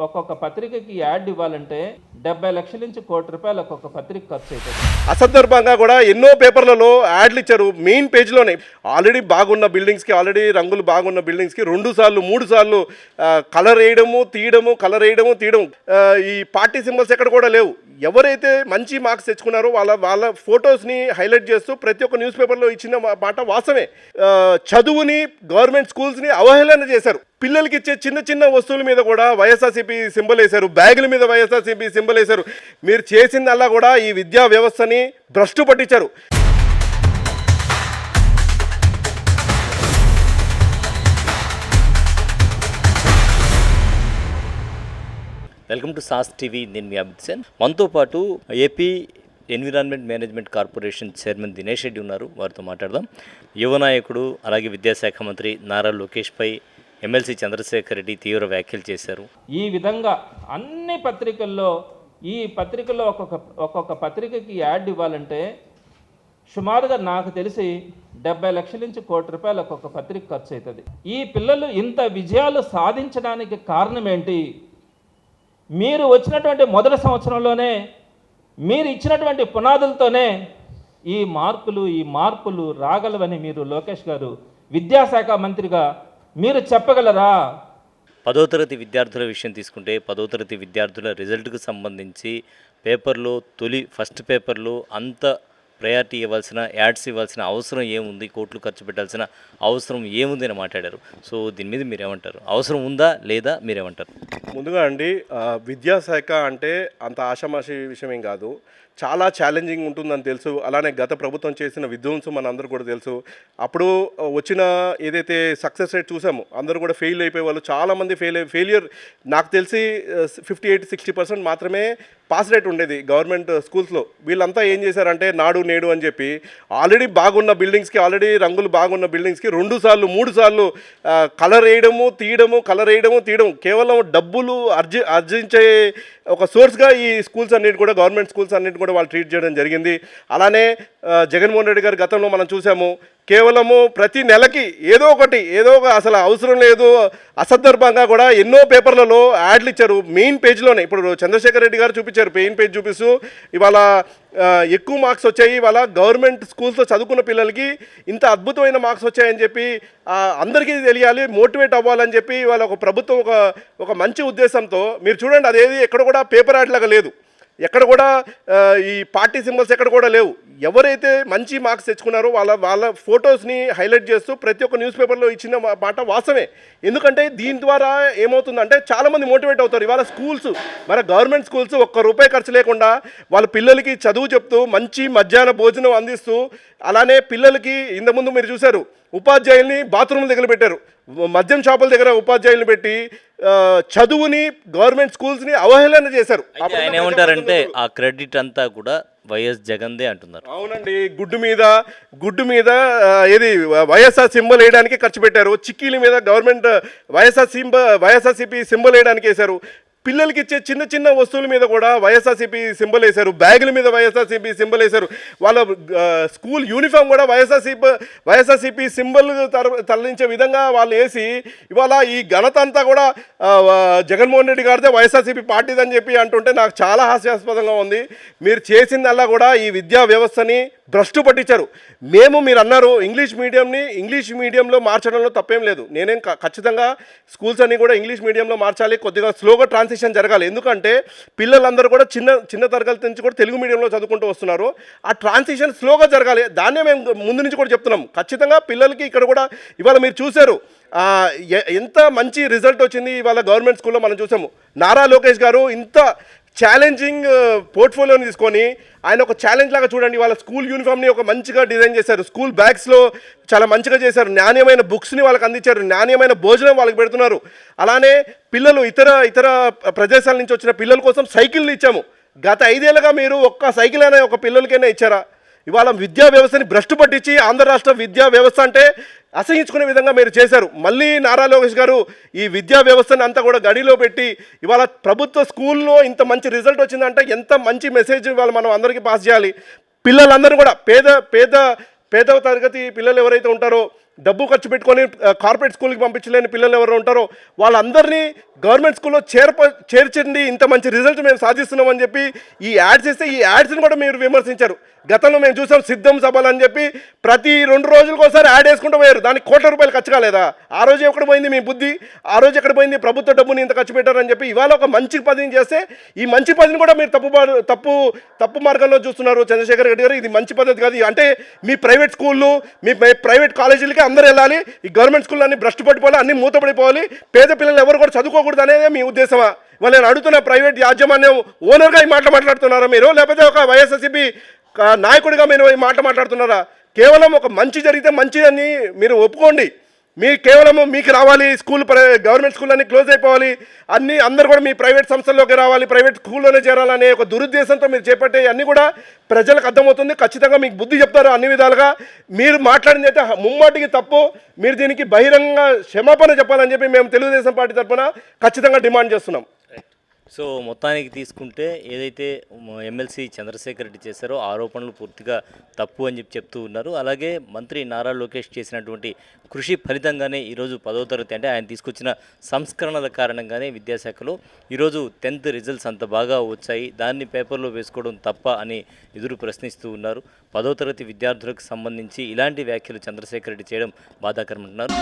ఒక్కొక్క పత్రికకి యాడ్ ఇవ్వాలంటే 70 లక్షల నుంచి ₹1,00,00,000 ఒక్కొక్క పత్రిక ఖర్చు అవుతుంది. అసందర్భంగా కూడా ఎన్నో పేపర్లలో యాడ్లు ఇచ్చారు. మెయిన్ పేజ్లోనే ఆల్రెడీ బాగున్న బిల్డింగ్స్కి, ఆల్రెడీ రంగులు బాగున్న బిల్డింగ్స్కి 2 సార్లు 3 సార్లు కలర్ వేయడము తీయడము, కలర్ వేయడము తీయడం. ఈ పార్టీ సింబల్స్ ఎక్కడ కూడా లేవు. ఎవరైతే మంచి మార్క్స్ తెచ్చుకున్నారో వాళ్ళ ఫొటోస్ని హైలైట్ చేస్తూ ప్రతి ఒక్క న్యూస్ పేపర్లో ఇచ్చిన మాట వాస్తవమే. చదువుని, గవర్నమెంట్ స్కూల్స్ని అవహేళన చేశారు. పిల్లలకి ఇచ్చే చిన్న చిన్న వస్తువుల మీద కూడా వైఎస్ఆర్సీపీ సింబల్ వేశారు, బ్యాగుల మీద వైఎస్ఆర్సీపీ సింబల్ వేశారు. మీరు చేసిందల్లా కూడా ఈ విద్యా వ్యవస్థని భ్రష్టు పట్టించారు. Welcome to Saas TV. నేను మీ అమిత్ సేన్. మనతో పాటు AP environment management corporation chairman Dinesh Reddy ఉన్నారు. వారితో మాట్లాడదాం. యువ నాయకుడు అలాగే విద్యాశాఖ మంత్రి నారా లోకేష్పై ఎమ్మెల్సీ చంద్రశేఖర్ రెడ్డి తీవ్ర వ్యాఖ్యలు చేశారు. ఈ విధంగా అన్ని పత్రికల్లో ఒక్కొక్క పత్రికకి యాడ్ ఇవ్వాలంటే సుమారుగా నాకు తెలిసి 70 లక్షల నుంచి ₹1,00,00,000 ఒక్కొక్క పత్రిక ఖర్చు అవుతుంది. ఈ పిల్లలు ఇంత విజయాలు సాధించడానికి కారణం ఏంటి? మీరు వచ్చినటువంటి మొదటి సంవత్సరంలోనే మీరు ఇచ్చినటువంటి పునాదులతోనే ఈ మార్పులు రాగలవని మీరు లోకేష్ గారు విద్యాశాఖ మంత్రిగా మీరు చెప్పగలరా? 10వ తరగతి విద్యార్థుల విషయం తీసుకుంటే 10వ తరగతి విద్యార్థుల రిజల్ట్కు సంబంధించి పేపర్లో ఫస్ట్ పేపర్లో అంత ప్రయారిటీ ఇవ్వాల్సిన, యాడ్స్ ఇవ్వాల్సిన అవసరం ఏముంది, కోట్లు ఖర్చు పెట్టాల్సిన అవసరం ఏముంది అని మాట్లాడారు. సో దీని మీద మీరేమంటారు? అవసరం ఉందా లేదా మీరేమంటారు? ముందుగా అండి, విద్యాశాఖ అంటే అంత ఆషామాషి విషయం ఏం కాదు. చాలా ఛాలెంజింగ్ ఉంటుందని తెలుసు. అలానే గత ప్రభుత్వం చేసిన విధ్వంసం మనందరూ కూడా తెలుసు. అప్పుడు వచ్చిన ఏదైతే సక్సెస్ రేట్ చూసామో అందరూ కూడా ఫెయిల్ అయిపోయే వాళ్ళు చాలామంది ఫెయిలియర్. నాకు తెలిసి 58-60% మాత్రమే పాస్ రేట్ ఉండేది గవర్నమెంట్ స్కూల్స్లో. వీళ్ళంతా ఏం చేశారంటే నాడు నేడు అని చెప్పి ఆల్రెడీ బాగున్న బిల్డింగ్స్కి, ఆల్రెడీ రంగులు బాగున్న బిల్డింగ్స్కి 2 సార్లు 3 సార్లు కలర్ వేయడము తీయడం కేవలం డబ్బులు ఆర్జించే ఒక సోర్స్గా ఈ స్కూల్స్ అన్నిటి కూడా, గవర్నమెంట్ స్కూల్స్ అన్నిటి కూడా వాళ్ళు ట్రీట్ చేయడం జరిగింది. అలానే జగన్మోహన్ రెడ్డి గారి గతంలో మనం చూసాము, కేవలము ప్రతి నెలకి ఏదో ఒక అసలు అవసరం లేదు అసందర్భంగా కూడా ఎన్నో పేపర్లలో యాడ్లు ఇచ్చారు. మెయిన్ పేజ్లోనే ఇప్పుడు చంద్రశేఖర్ రెడ్డి గారు చూపించారు, మెయిన్ పేజ్ చూపిస్తూ ఇవాళ ఎక్కువ మార్క్స్ వచ్చాయి, ఇవాళ గవర్నమెంట్ స్కూల్స్లో చదువుకున్న పిల్లలకి ఇంత అద్భుతమైన మార్క్స్ వచ్చాయని చెప్పి అందరికీ తెలియాలి, మోటివేట్ అవ్వాలని చెప్పి ఇవాళ ఒక ప్రభుత్వం ఒక మంచి ఉద్దేశంతో మీరు చూడండి, అదేది ఎక్కడ కూడా పేపర్ యాడ్ లాగా లేదు, ఎక్కడ కూడా ఈ పార్టీ సింబల్స్ ఎక్కడ కూడా లేవు. ఎవరైతే మంచి మార్క్స్ తెచ్చుకున్నారో వాళ్ళ ఫొటోస్ని హైలైట్ చేస్తూ ప్రతి ఒక్క న్యూస్ పేపర్లో ఇచ్చిన మాట వాస్తవమే. ఎందుకంటే దీని ద్వారా ఏమవుతుందంటే చాలామంది మోటివేట్ అవుతారు. ఇవాళ స్కూల్స్, మన గవర్నమెంట్ స్కూల్స్ ₹1 ఖర్చు లేకుండా వాళ్ళ పిల్లలకి చదువు చెప్తూ మంచి మధ్యాహ్న భోజనం అందిస్తూ, అలానే పిల్లలకి ఇంతకుముందు మీరు చూశారు ఉపాధ్యాయుల్ని బాత్రూమ్ దగ్గర పెట్టారు, మద్యం షాపుల దగ్గర ఉపాధ్యాయుల్ని పెట్టి చదువుని, గవర్నమెంట్ స్కూల్స్ని అవహేళన చేశారు. ఆయన ఏమంటారంటే ఆ క్రెడిట్ అంతా కూడా వైఎస్ జగన్దే అంటున్నారు. అవునండి, గుడ్డు మీద ఏది వైఎస్ఆర్ సింబల్ వేయడానికి ఖర్చు పెట్టారు. చిక్కీల మీద గవర్నమెంట్ వైఎస్ఆర్సీపీ సింబల్ వేయడానికి వేశారు. పిల్లలకి ఇచ్చే చిన్న చిన్న వస్తువుల మీద కూడా వైఎస్ఆర్సీపీ సింబల్ వేశారు, బ్యాగుల మీద వైఎస్ఆర్సీపీ సింబల్ వేశారు. వాళ్ళ స్కూల్ యూనిఫామ్ కూడా వైఎస్ఆర్సీపీ సింబల్ తరలించే విధంగా వాళ్ళు వేసి ఇవాళ ఈ ఘనత అంతా కూడా జగన్మోహన్ రెడ్డి గారిదే, వైఎస్ఆర్సీపీ పార్టీదని చెప్పి అంటుంటే నాకు చాలా హాస్యాస్పదంగా ఉంది. మీరు చేసిందల్లా కూడా ఈ విద్యా వ్యవస్థని భ్రష్టు పట్టించారు. మీరు అన్నారు ఇంగ్లీష్ మీడియంలో మార్చడంలో తప్పేం లేదు. నేనేం ఖచ్చితంగా స్కూల్స్ అన్నీ కూడా ఇంగ్లీష్ మీడియంలో మార్చాలి, కొద్దిగా స్లోగా ట్రాన్సిషన్ జరగాలి. ఎందుకంటే పిల్లలందరూ కూడా చిన్న తరగతి నుంచి కూడా తెలుగు మీడియంలో చదువుకుంటూ వస్తున్నారు. ఆ ట్రాన్సిషన్ స్లోగా జరగాలి. దాన్నే మేము ముందు నుంచి కూడా చెప్తున్నాం. ఖచ్చితంగా పిల్లలకి ఇక్కడ కూడా ఇవాళ మీరు చూశారు ఎంత మంచి రిజల్ట్ వచ్చింది ఇవాళ గవర్నమెంట్ స్కూల్లో మనం చూసాము. నారా లోకేష్ గారు ఇంత ఛాలెంజింగ్ పోర్ట్ఫోలియోని తీసుకొని ఆయన ఒక ఛాలెంజ్ లాగా చూడండి, వాళ్ళ స్కూల్ యూనిఫామ్ని ఒక మంచిగా డిజైన్ చేశారు, స్కూల్ బ్యాగ్స్లో చాలా మంచిగా చేశారు, నాణ్యమైన బుక్స్ని వాళ్ళకి అందించారు, నాణ్యమైన భోజనం వాళ్ళకి పెడుతున్నారు. అలానే పిల్లలు ఇతర ప్రదేశాల నుంచి వచ్చిన పిల్లల కోసం సైకిల్ని ఇచ్చాము. గత 5 ఏళ్ళుగా మీరు ఒక్క సైకిల్ అనే ఒక పిల్లలకైనా ఇచ్చారా? ఇవాళ విద్యా వ్యవస్థని భ్రష్టు పట్టించి ఆంధ్ర రాష్ట్ర విద్యా వ్యవస్థ అంటే అసహించుకునే విధంగా మీరు చేశారు. మళ్ళీ నారా లోకేష్ గారు ఈ విద్యా వ్యవస్థని అంతా కూడా గడిలో పెట్టి ఇవాళ ప్రభుత్వ స్కూల్లో ఇంత మంచి రిజల్ట్ వచ్చిందంటే ఎంత మంచి మెసేజ్ ఇవాళ మనం అందరికీ పాస్ చేయాలి. పిల్లలందరూ కూడా పేద తరగతి పిల్లలు ఎవరైతే ఉంటారో డబ్బు ఖర్చు పెట్టుకొని కార్పొరేట్ స్కూల్కి పంపించలేని పిల్లలు ఎవరు ఉంటారో వాళ్ళందరినీ గవర్నమెంట్ స్కూల్లో చేర్చండి, ఇంత మంచి రిజల్ట్ మేము సాధిస్తున్నామని చెప్పి ఈ యాడ్స్ ఇస్తే ఈ యాడ్స్ని కూడా మీరు విమర్శించారు. గతంలో మేము చూసాం సిద్ధం సభలు అని చెప్పి ప్రతి 2 రోజులకు ఒకసారి యాడ్ వేసుకుంటూ పోయారు. దానికి కోట్ల రూపాయలు ఖర్చు కాలేదా? ఆ రోజు ఎక్కడ పోయింది మీ బుద్ధి? ఆ రోజు ఎక్కడ పోయింది ప్రభుత్వ డబ్బుని ఇంత ఖర్చు పెట్టారని చెప్పి ఇవాళ ఒక మంచి పదిని చేస్తే ఈ మంచి పదిని కూడా మీరు తప్పు మార్గంలో చూస్తున్నారు చంద్రశేఖర్ రెడ్డి గారు. ఇది మంచి పద్ధతి కాదు. అంటే మీ ప్రైవేట్ స్కూళ్ళు, మీ ప్రైవేట్ కాలేజీలకి అందరూ వెళ్ళాలి, ఈ గవర్నమెంట్ స్కూళ్ళు అన్ని భ్రష్టు పడిపోవాలి, అన్ని మూతపడిపోవాలి, పేద పిల్లలు ఎవరు కూడా చదువుకోకూడదు అనేది మీ ఉద్దేశమా? వాళ్ళు నేను అడుగుతున్న ప్రైవేట్ యాజమాన్యం ఓనర్గా ఈ మాట్లాడుతున్నారా మీరు, లేకపోతే ఒక వైఎస్ఆర్సీపీ నాయకుడిగా మీరు ఈ మాట్లాడుతున్నారా? కేవలం ఒక మంచి జరిగితే మంచిదని మీరు ఒప్పుకోండి. మీరు కేవలం మీకు రావాలి స్కూల్, గవర్నమెంట్ స్కూల్ అన్ని క్లోజ్ అయిపోవాలి, అందరూ కూడా మీ ప్రైవేట్ సంస్థల్లోకి రావాలి, ప్రైవేట్ స్కూల్లోనే చేరాలనే ఒక దురుద్దేశంతో మీరు చేపట్టే అన్నీ కూడా ప్రజలకు అర్థమవుతుంది. ఖచ్చితంగా మీకు బుద్ధి చెప్తారు అన్ని విధాలుగా. మీరు మాట్లాడింది అయితే ముమ్మాటికి తప్పు. మీరు దీనికి బహిరంగ క్షమాపణ చెప్పాలని చెప్పి మేము తెలుగుదేశం పార్టీ తరఫున ఖచ్చితంగా డిమాండ్ చేస్తున్నాం. సో మొత్తానికి తీసుకుంటే ఏదైతే ఎమ్మెల్సీ చంద్రశేఖర్ రెడ్డి చేశారో ఆరోపణలు పూర్తిగా తప్పు అని చెప్తూ ఉన్నారు. అలాగే మంత్రి నారా లోకేష్ చేసినటువంటి కృషి ఫలితంగానే ఈరోజు 10వ తరగతి అంటే ఆయన తీసుకొచ్చిన సంస్కరణల కారణంగానే విద్యాశాఖలో ఈరోజు 10th రిజల్ట్స్ అంత బాగా వచ్చాయి. దాన్ని పేపర్లో వేసుకోవడం తప్ప అని ఎదురు ప్రశ్నిస్తూ ఉన్నారు. 10వ తరగతి విద్యార్థులకు సంబంధించి ఇలాంటి వ్యాఖ్యలు చంద్రశేఖర్ రెడ్డి చేయడం బాధాకరమంటున్నారు.